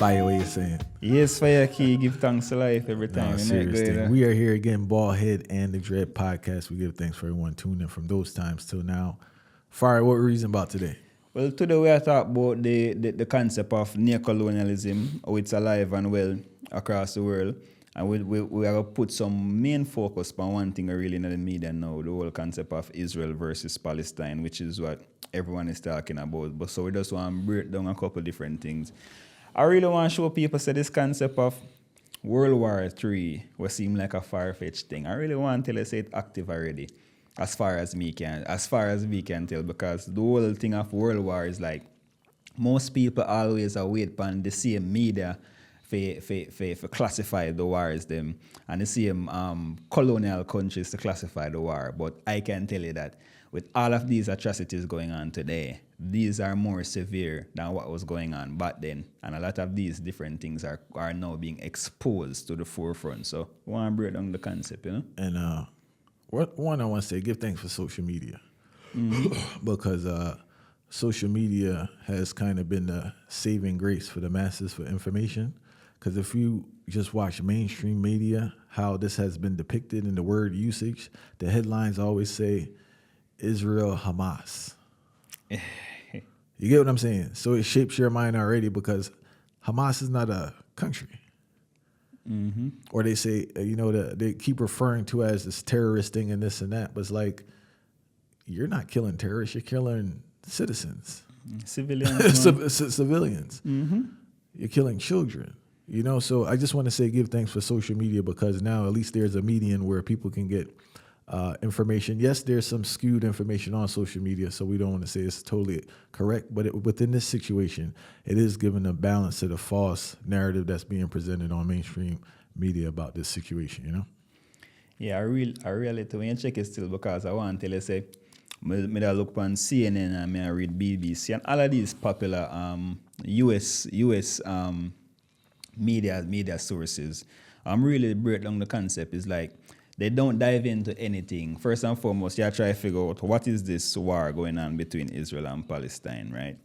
Fire, what you saying? Yes, fire key, give thanks to life every time. No, serious thing. We are here again, Ballhead and the Dread Podcast. We give thanks for everyone tuning in from those times till now. Fire, what reason about today? Well, today we are talking about the concept of neocolonialism, how it's alive and well across the world. And we are going to put some main focus on one thing really in the media now, the whole concept of Israel versus Palestine, which is what everyone is talking about. But so we just want to break down a couple different things. I really want to show people this concept of World War III will seem like a far-fetched thing. I really want to tell you it's active already, as far as we can tell, because the whole thing of World War is like most people always wait on the same media for classify the wars them and the same colonial countries to classify the war. But I can tell you that with all of these atrocities going on today, these are more severe than what was going on back then. And a lot of these different things are now being exposed to the forefront. So I want to break down the concept, you know? And one I want to say, give thanks for social media. Because social media has kind of been the saving grace for the masses for information. Because if you just watch mainstream media, how this has been depicted in the word usage, the headlines always say, Israel, Hamas. You get what I'm saying? So it shapes your mind already because Hamas is not a country. Mm-hmm. Or they say, they keep referring to as this terrorist thing and this and that. But it's like, you're not killing terrorists, you're killing citizens. Civilians. Civilians. Mm-hmm. You're killing children. So I just want to say give thanks for social media because now at least there's a median where people can get information. Yes, there's some skewed information on social media, so we don't want to say it's totally correct, but within this situation, it is giving a balance to the false narrative that's being presented on mainstream media about this situation, Yeah, I really, when you check it still, because I want to tell you, say, I look on CNN and I read BBC and all of these popular US media sources. I'm really break down the concept is like they don't dive into anything. First and foremost, you try to figure out what is this war going on between Israel and Palestine, right?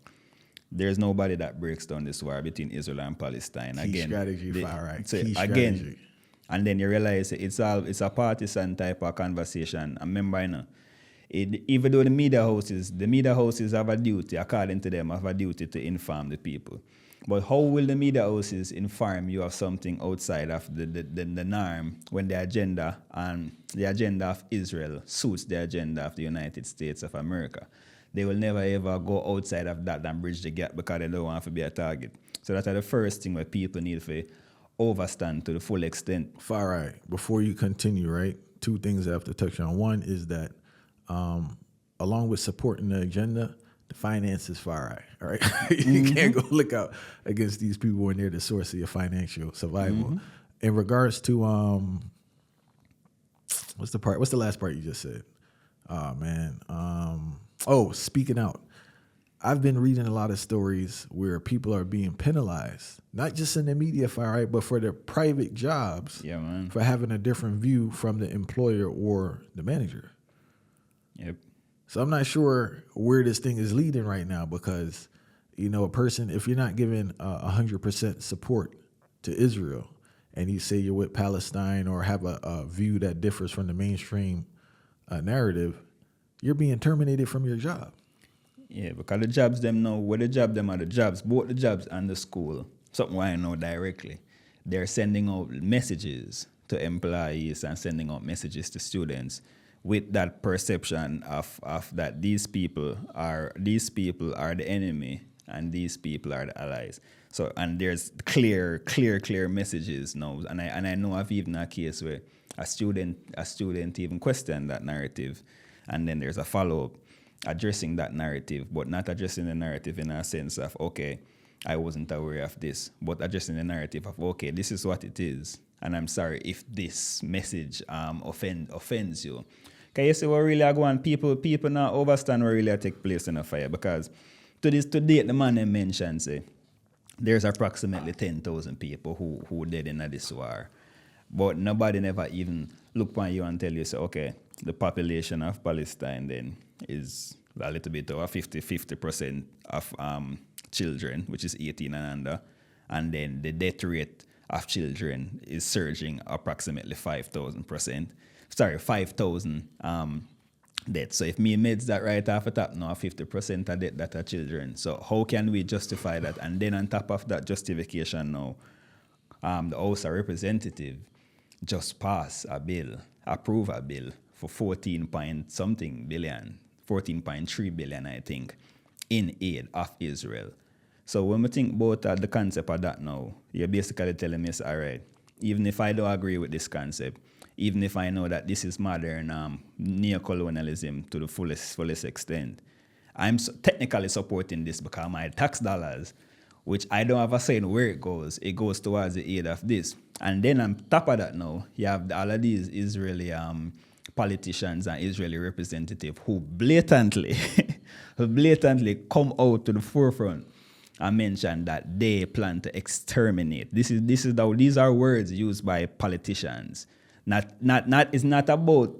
There's nobody that breaks down this war between Israel and Palestine. Key strategy, far right. So again, and then you realize it's a partisan type of conversation. And remember, even though the media houses have a duty, according to them, have a duty to inform the people. But how will the media houses inform you of something outside of the norm when the agenda of Israel suits the agenda of the United States of America? They will never ever go outside of that and bridge the gap because they don't want to be a target. So that's the first thing where people need to overstand to the full extent. Far right. Before you continue, right, two things I have to touch on. One is that along with supporting the agenda, the finance is far right, all right? You can't go look out against these people when they're the source of your financial survival. Mm-hmm. In regards to, what's the last part you just said? Oh, man. Speaking out. I've been reading a lot of stories where people are being penalized, not just in the media, far right, but for their private jobs for having a different view from the employer or the manager. Yep. So I'm not sure where this thing is leading right now because, a person, if you're not giving 100% support to Israel and you say you're with Palestine or have a view that differs from the mainstream narrative, you're being terminated from your job. Yeah, because the jobs them now, where the job them are the jobs, both the jobs and the school, something I know directly, they're sending out messages to employees and sending out messages to students with that perception of that these people are the enemy and these people are the allies. So and there's clear messages now. And I know of even a case where a student even questioned that narrative, and then there's a follow-up addressing that narrative, but not addressing the narrative in a sense of okay, I wasn't aware of this, but addressing the narrative of okay, this is what it is. And I'm sorry if this message offends you. Because you see what really are going, people now overstand what really take place in a fire. Because to date, the man they mentioned say there's approximately 10,000 people who dead in this war. But nobody never even look on you and tell you, say, okay, the population of Palestine then is a little bit over 50% of children, which is 18 and under. and then the death rate of children is surging approximately 5,000%. Sorry, 5,000 deaths. So if me meds that right off the top now, 50% of death that are children. So how can we justify that? And then on top of that justification now, the House of Representatives just approve a bill for 14 point something billion, 14.3 billion, I think, in aid of Israel. So when we think about the concept of that now, you're basically telling me, all right, even if I don't agree with this concept, even if I know that this is modern neocolonialism to the fullest extent, I'm technically supporting this because my tax dollars, which I don't have a say in where it goes towards the aid of this. And then on top of that now, you have all of these Israeli politicians and Israeli representatives who blatantly come out to the forefront and mention that they plan to exterminate. These are words used by politicians. It's not about,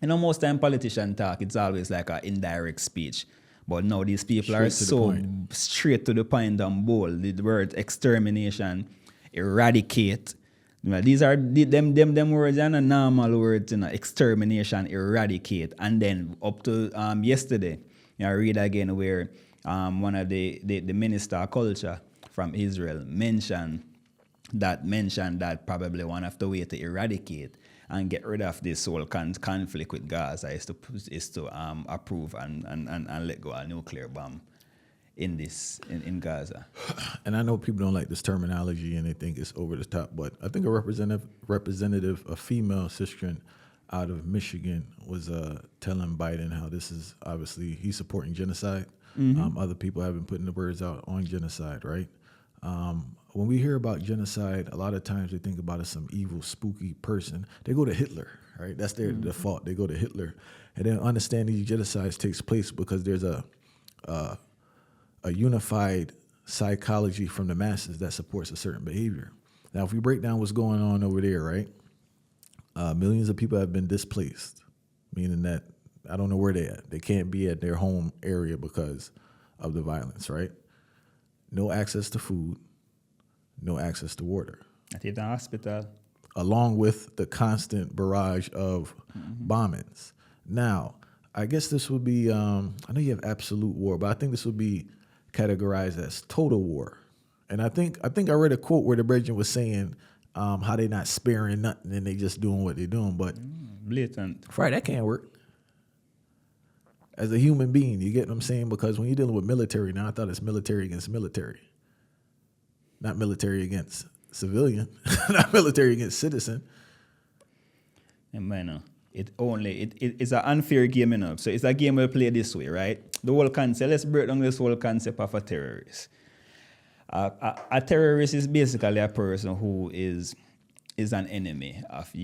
most time politician talk, it's always like an indirect speech. But now these people are so straight to the point and bold. The word extermination, eradicate. These are them words are not normal words, extermination, eradicate. And then up to yesterday, I read again where one of the minister of culture from Israel mentioned that probably one of the way to eradicate and get rid of this whole conflict with Gaza is to approve and let go a nuclear bomb in Gaza. And I know people don't like this terminology and they think it's over the top, but I think a representative, a female cisgen out of Michigan, was telling Biden how this is obviously he's supporting genocide. Mm-hmm. Other people have been putting the words out on genocide, right? When we hear about genocide, a lot of times they think about it as some evil, spooky person. They go to Hitler, right? That's their default. They go to Hitler. And then understand these genocides takes place because there's a unified psychology from the masses that supports a certain behavior. Now, if we break down what's going on over there, right? Millions of people have been displaced, meaning that I don't know where they're at. They can't be at their home area because of the violence, right? No access to food, no access to water. At the hospital. Along with the constant barrage of bombings. Now, I guess this would be, I know you have absolute war, but I think this would be categorized as total war. And I think I read a quote where the Bridget was saying how they not sparing nothing and they just doing what they're doing. But blatant. Right, that can't work. As a human being, you get what I'm saying? Because when you're dealing with military, now I thought it's military against military. Not military against civilian, not military against citizen. And man, it's an unfair game, So it's a game we play this way, right? The whole concept, let's break down this whole concept of a terrorist. A terrorist is basically a person who is an enemy of the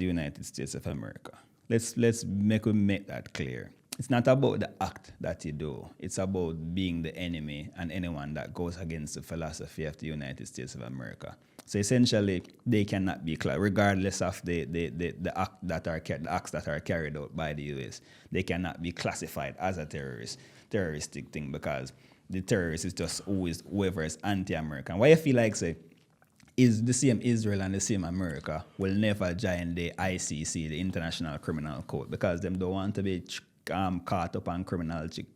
United States of America. Let's make that clear. It's not about the act that you do. It's about being the enemy and anyone that goes against the philosophy of the United States of America. So essentially, they cannot be regardless of the acts that are carried out by the U.S. They cannot be classified as a terroristic thing because the terrorist is just always whoever is anti-American. Why I feel like say is the same Israel and the same America will never join the ICC, the International Criminal Court, because them don't want to be caught up on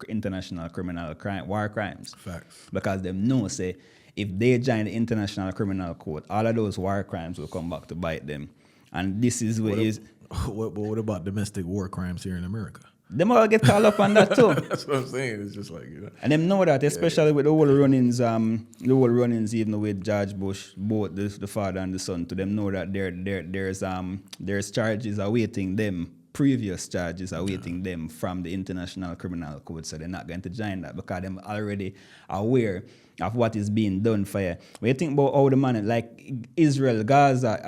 international criminal crime, war crimes. Facts. Because them know say if they join the International Criminal Court, all of those war crimes will come back to bite them. And this is what about domestic war crimes here in America? Them all get caught up on that too. That's what I'm saying. It's just like, And them know that, especially with the whole run-ins, even with George Bush, both the father and the son, to them know that there's charges awaiting them, previous charges awaiting them from the International Criminal Court, so they're not going to join that because they're already aware of what is being done for you. When you think about how the man, like Israel, Gaza,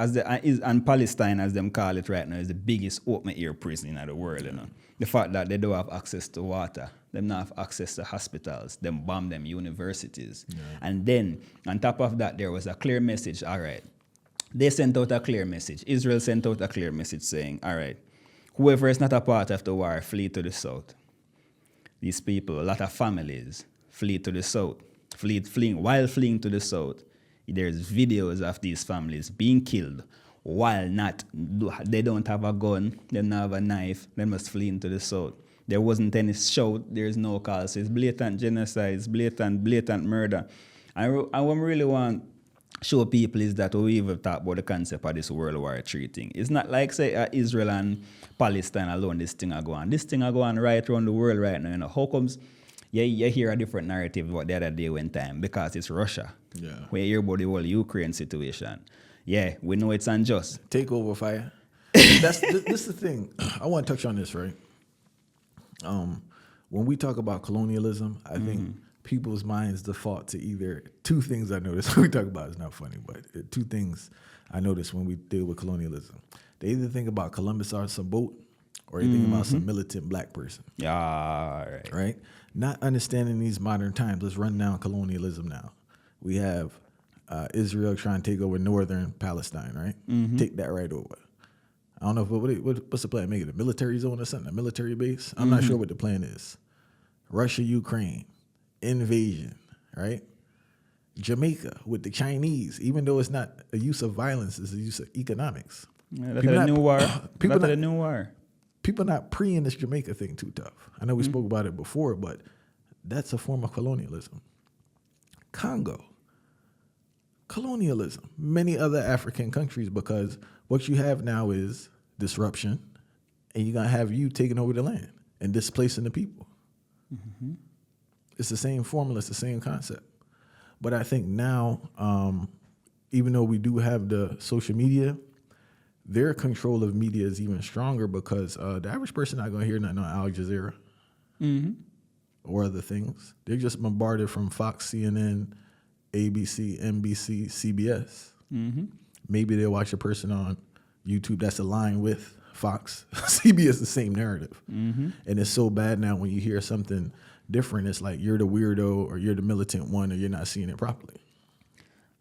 and Palestine, as them call it right now, is the biggest open-air prison in the world, The fact that they don't have access to water, them not have access to hospitals, them bomb them universities. Yeah. And then, on top of that, there was a clear message, all right. They sent out a clear message. Israel sent out a clear message saying, all right, whoever is not a part of the war, flee to the south. These people, a lot of families, flee to the south. While fleeing to the south, There's videos of these families being killed while they don't have a gun, they don't have a knife, they must flee into the south. There wasn't any shout, there's no call. So it's blatant genocide, it's blatant murder. And what I really want to show people is that we even talk about the concept of this World War III thing. It's not like, say, Israel and Palestine alone, this thing are going on. This thing are going on right around the world right now. You know, how comes you hear a different narrative about the other day one time? Because it's Russia. Yeah. When you hear about the whole Ukraine situation. Yeah, we know it's unjust. Takeover fire. This is the thing. I want to touch on this, right? When we talk about colonialism, I think people's minds default to either two things I noticed. We talk about it's not funny, but two things I noticed when we deal with colonialism. They either think about Columbus or some boat, or they think about some militant black person. Yeah, right. Not understanding these modern times. Let's run down colonialism now. We have Israel trying to take over northern Palestine, right? Take that right over. I don't know what's the plan? Make it a military zone or something, a military base? I'm not sure what the plan is. Russia, Ukraine, invasion, right? Jamaica with the Chinese, even though it's not a use of violence, it's a use of economics. Yeah, that's a new war. That's a new war. People not pre-ing this Jamaica thing too tough. I know we spoke about it before, but that's a form of colonialism. Congo, colonialism. Many other African countries, because what you have now is disruption, and you're going to have you taking over the land and displacing the people. It's the same formula, it's the same concept. But I think now, even though we do have the social media, their control of media is even stronger because the average person not going to hear nothing on Al Jazeera or other things. They're just bombarded from Fox, CNN, ABC, NBC, CBS. Maybe they'll watch a person on YouTube that's aligned with Fox. CBS, the same narrative. And it's so bad now when you hear something different, it's like you're the weirdo or you're the militant one or you're not seeing it properly.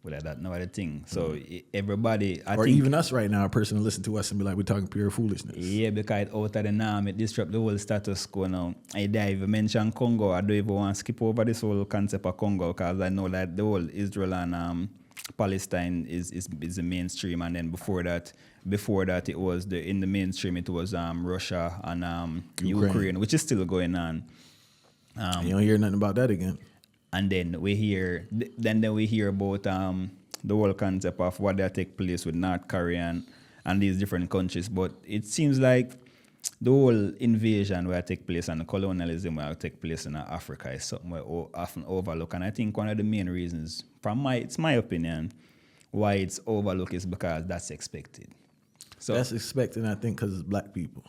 Well, that's no other thing. So everybody, I or think, even us right now, a person will listen to us and be like, we're talking pure foolishness. Yeah, because out of the norm, it disrupt the whole status quo now. I even mention Congo. I don't even want to skip over this whole concept of Congo because I know that the whole Israel and Palestine is the mainstream, and then before that it was in the mainstream it was Russia and Ukraine, which is still going on. You don't hear nothing about that again. And then we hear about the whole concept of what that take place with North Korea and these different countries. But it seems like the whole invasion where take place and the colonialism where take place in Africa is something we often overlook. And I think one of the main reasons, it's my opinion, why it's overlooked is because that's expected. So that's expected, I think, because it's black people.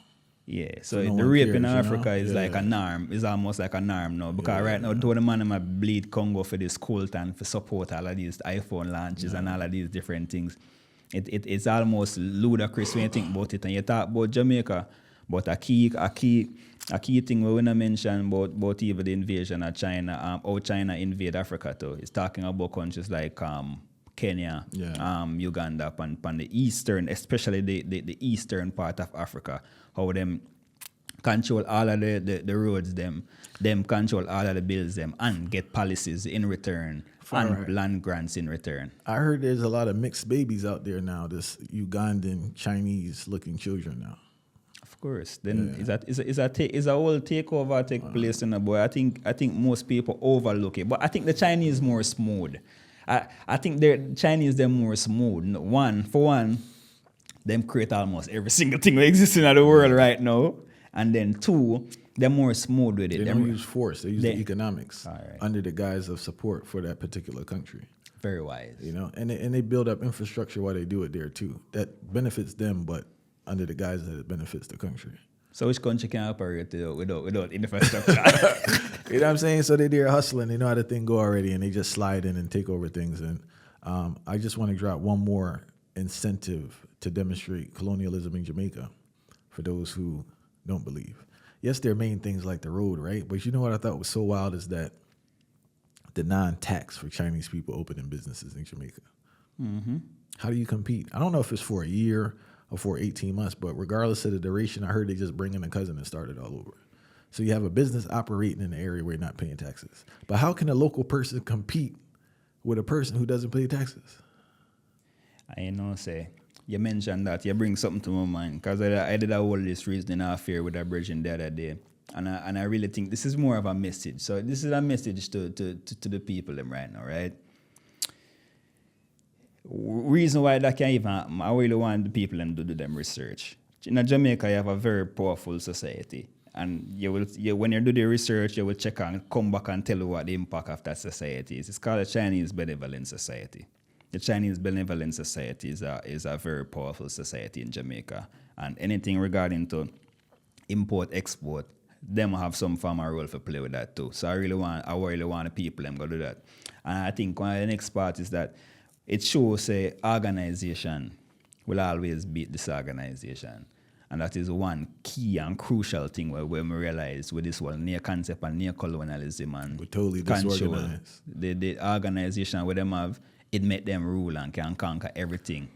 Yeah, so the rape in Africa is like a norm. It's almost like a norm now. Because right now, the man might bleed Congo for this cult and for support all of these iPhone launches and all of these different things. It's almost ludicrous when you think about it. And you talk about Jamaica, but a key thing we want to mention about even the invasion of China, how China invade Africa too, is talking about countries like Kenya, Uganda, and the eastern, especially the eastern part of Africa, how them control all of the roads, them control all of the bills, them, and get policies in return, and land grants in return. I heard there's a lot of mixed babies out there now, this Ugandan, Chinese-looking children now. Of course. Then is a whole takeover take place in a boy. I think most people overlook it, but I think the Chinese more smooth. I think the Chinese they're more smooth. For one, them create almost every single thing that exists in the world right now, and then two, they're more smooth with it. They don't use force; they use the economics under the guise of support for that particular country. Very wise, and they build up infrastructure while they do it there too. That benefits them, but under the guise that it benefits the country. So which country can operate without infrastructure? You know what I'm saying? So they're there hustling. They know how the thing go already, and they just slide in and take over things. And I just want to drop one more incentive to demonstrate colonialism in Jamaica for those who don't believe. Yes, there are main things like the road, right? But you know what I thought was so wild is that the non-tax for Chinese people opening businesses in Jamaica. How do you compete? I don't know if it's for a year or for 18 months, but regardless of the duration, I heard they just bring in a cousin and start it all over. So you have a business operating in an area where you're not paying taxes. But how can a local person compete with a person who doesn't pay taxes? I know, say, you mentioned that, you bring something to my mind, because I did a whole this reasoning affair with a virgin the other day, and I really think this is more of a message. So this is a message to the people them right now, right? Reason why that can even happen, I really want the people them to do them research. In Jamaica, you have a very powerful society, and when you do the research, you will check and come back and tell you what the impact of that society is. It's called the Chinese Benevolent Society. The Chinese Benevolent Society is a very powerful society in Jamaica, and anything regarding to import, export, them have some form of role to play with that too. So I really want the people them go do that. And I think one of the next part is that it shows organization will always beat disorganization. And that is one key and crucial thing where we realize with this whole near concept and near colonialism and we're totally control. disorganized. The organization where them have, it make them rule and can conquer everything.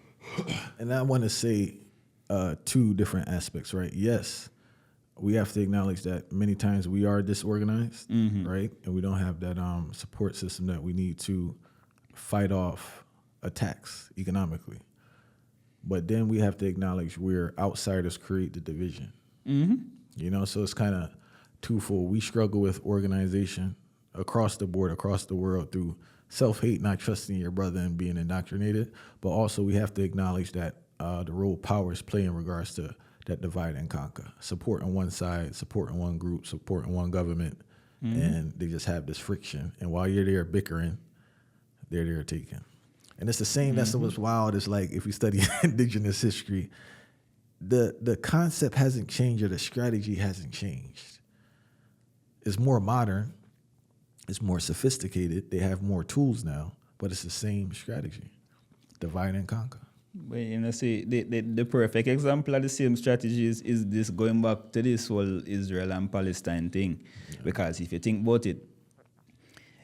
And I want to say two different aspects, right? Yes, we have to acknowledge that many times we are disorganized, right? And we don't have that support system that we need to fight off attacks economically. But then we have to acknowledge where outsiders create the division. You know, so it's kind of twofold. We struggle with organization across the board, across the world through self-hate, not trusting your brother and being indoctrinated. But also we have to acknowledge that the role powers play in regards to that divide and conquer. Supporting one side, supporting one group, supporting one government, and they just have this friction. And while you're there bickering, they're there taking. And it's the same, that's what's wild. It's like if you study indigenous history, the concept hasn't changed or the strategy hasn't changed. It's more modern, it's more sophisticated, they have more tools now, but it's the same strategy, divide and conquer. But you know, see, the perfect example of the same strategies is this going back to this whole Israel and Palestine thing. Yeah. Because if you think about it,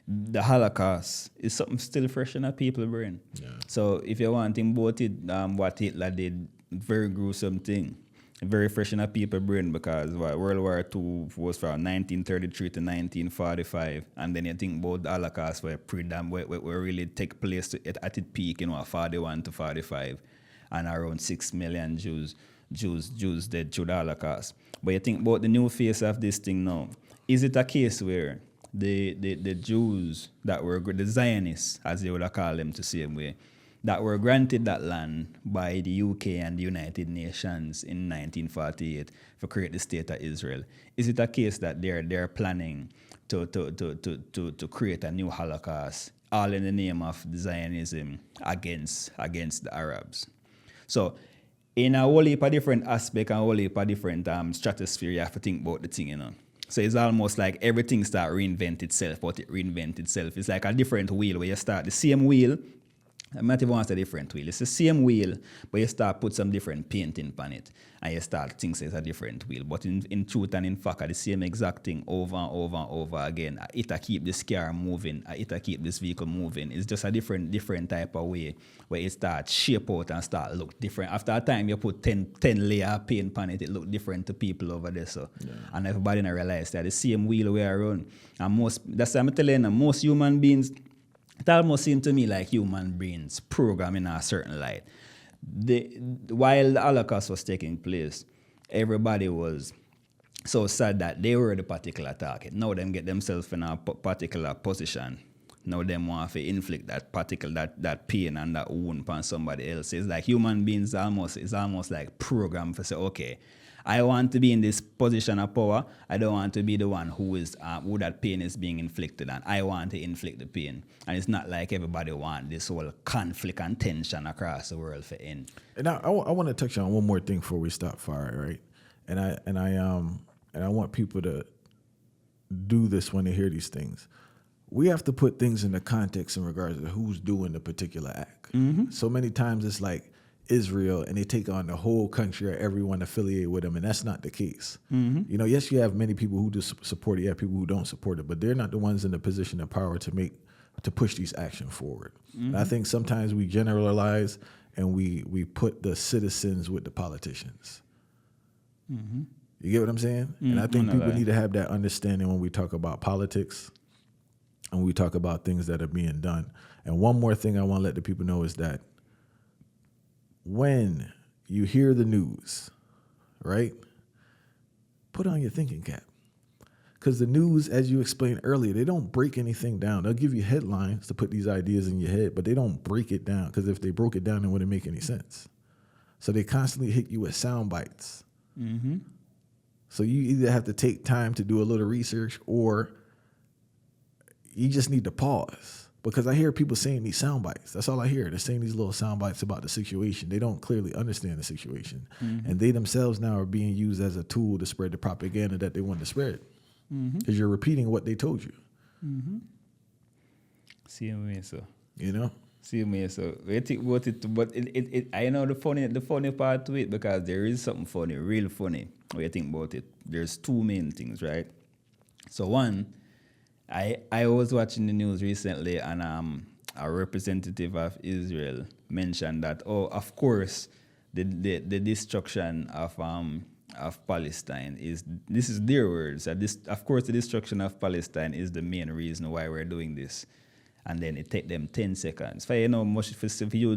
the Holocaust is something still fresh in our people's brain. Yeah. So if you want to think about it, what Hitler did, very gruesome thing, very fresh in our people's brain, because World War II was from 1933 to 1945, and then you think about the Holocaust where really take place at its peak, 41 to 45, and around 6 million Jews dead through the Holocaust. But you think about the new face of this thing now. Is it a case where the Jews that were the Zionists, as they would have called them the same way, that were granted that land by the UK and the United Nations in 1948 to create the state of Israel? Is it a case that they're planning to create a new Holocaust, all in the name of Zionism against the Arabs? So in a whole heap of different aspects and a whole heap of different stratosphere, you have to think about the thing, So it's almost like everything start reinvent itself, but it reinvent itself. It's like a different wheel where you start the same wheel. I'm not even want to say different wheel. It's the same wheel, but you start put some different painting on it, and you start think it's a different wheel. But in truth and in fact, the same exact thing over and over and over again. It'll keep this car moving. It'll keep this vehicle moving. It's just a different type of way where it starts shape out and start look different. After a time, you put 10 layer of paint on it, it look different to people over there. So, and everybody not realize that the same wheel we are on. And that's what I'm telling you, most human beings. It almost seems to me like human brains programmed in a certain light. While the Holocaust was taking place, everybody was so sad that they were the particular target. Now them get themselves in a particular position. Now them want to inflict that particular that pain and that wound upon somebody else. It's like human beings is almost like programmed to say, okay, I want to be in this position of power. I don't want to be the one who that pain is being inflicted on. I want to inflict the pain. And it's not like everybody wants this whole conflict and tension across the world to end. And I want to touch on one more thing before we stop fire, right? And I want people to do this when they hear these things. We have to put things in the context in regards to who's doing the particular act. Mm-hmm. So many times it's like Israel, and they take on the whole country or everyone affiliated with them, and that's not the case. Mm-hmm. Yes, you have many people who just support it, you have people who don't support it, but they're not the ones in the position of power to push these actions forward. Mm-hmm. And I think sometimes we generalize and we put the citizens with the politicians. Mm-hmm. You get what I'm saying? Mm-hmm. And I think people need to have that understanding when we talk about politics. and we talk about things that are being done. And one more thing I want to let the people know is that when you hear the news, right, put on your thinking cap. Because the news, as you explained earlier, they don't break anything down. They'll give you headlines to put these ideas in your head, but they don't break it down, because if they broke it down, it wouldn't make any sense. So they constantly hit you with sound bites. Mm-hmm. So you either have to take time to do a little research, or you just need to pause. Because I hear people saying these sound bites. That's all I hear. They're saying these little sound bites about the situation. They don't clearly understand the situation. Mm-hmm. And they themselves now are being used as a tool to spread the propaganda that they want to spread. Because you're repeating what they told you. Mm-hmm. Same way, so. You know? Same way, so. We think about it, but I know the funny part to it, because there is something funny, real funny, when you think about it. There's two main things, right? So one, I was watching the news recently, and a representative of Israel mentioned that, of course, the destruction of Palestine this is their words. Of course, the destruction of Palestine is the main reason why we're doing this. And then it take them 10 seconds. For much if you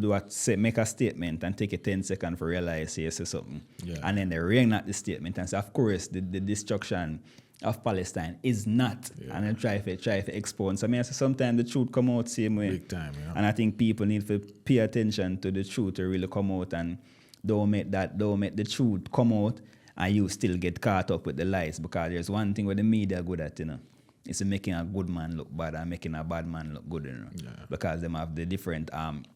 make a statement and take a 10 seconds for realize you say something. Yeah. And then they reenact the statement and say, of course, the destruction of Palestine is not. Yeah. And then try to expose. So I mean, sometimes the truth come out same way. Big time, yeah. And I think people need to pay attention to the truth to really come out, and don't make the truth come out and you still get caught up with the lies. Because there's one thing where the media good at, it's making a good man look bad and making a bad man look good, Yeah. Because them have the different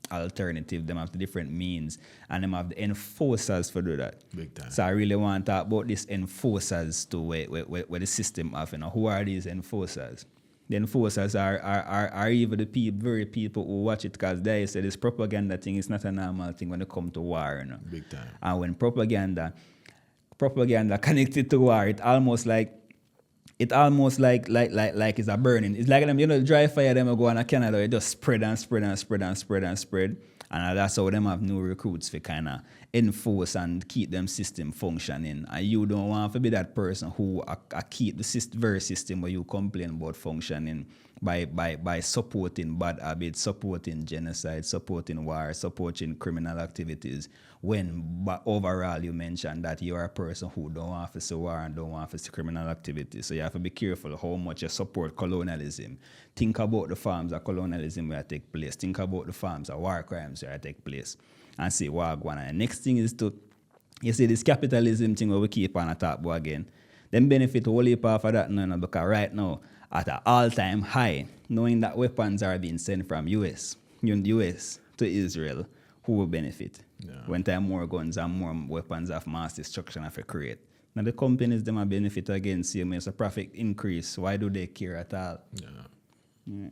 alternative, them have the different means, and them have the enforcers for do that. Big time. So I really want to talk about these enforcers to where the system have, Who are these enforcers? The enforcers are even the very people who watch it, because they say this propaganda thing is not a normal thing when it comes to war, Big time. And when propaganda connected to war, it almost like it's a burning. It's like them, the dry fire them go on a Canada, it just spread and spread and spread and spread and spread. And that's how them have new recruits for kind of enforce and keep them system functioning. And you don't want to be that person who keep the very system where you complain about functioning by supporting bad habits, supporting genocide, supporting war, supporting criminal activities, when overall you mentioned that you are a person who don't want to see war and don't want to see criminal activities. So you have to be careful how much you support colonialism. Think about the forms of colonialism where take place. Think about the forms of war crimes where take place. And see what going on. The next thing is you see this capitalism thing where we keep on talk about again. Them benefit whole heap of that now, because right now, at an all-time high, knowing that weapons are being sent from US to Israel, who will benefit? Yeah. When time more guns and more weapons of mass destruction have to create. Now the companies, them will benefit again, see it's a profit increase. Why do they care at all? Yeah. Yeah.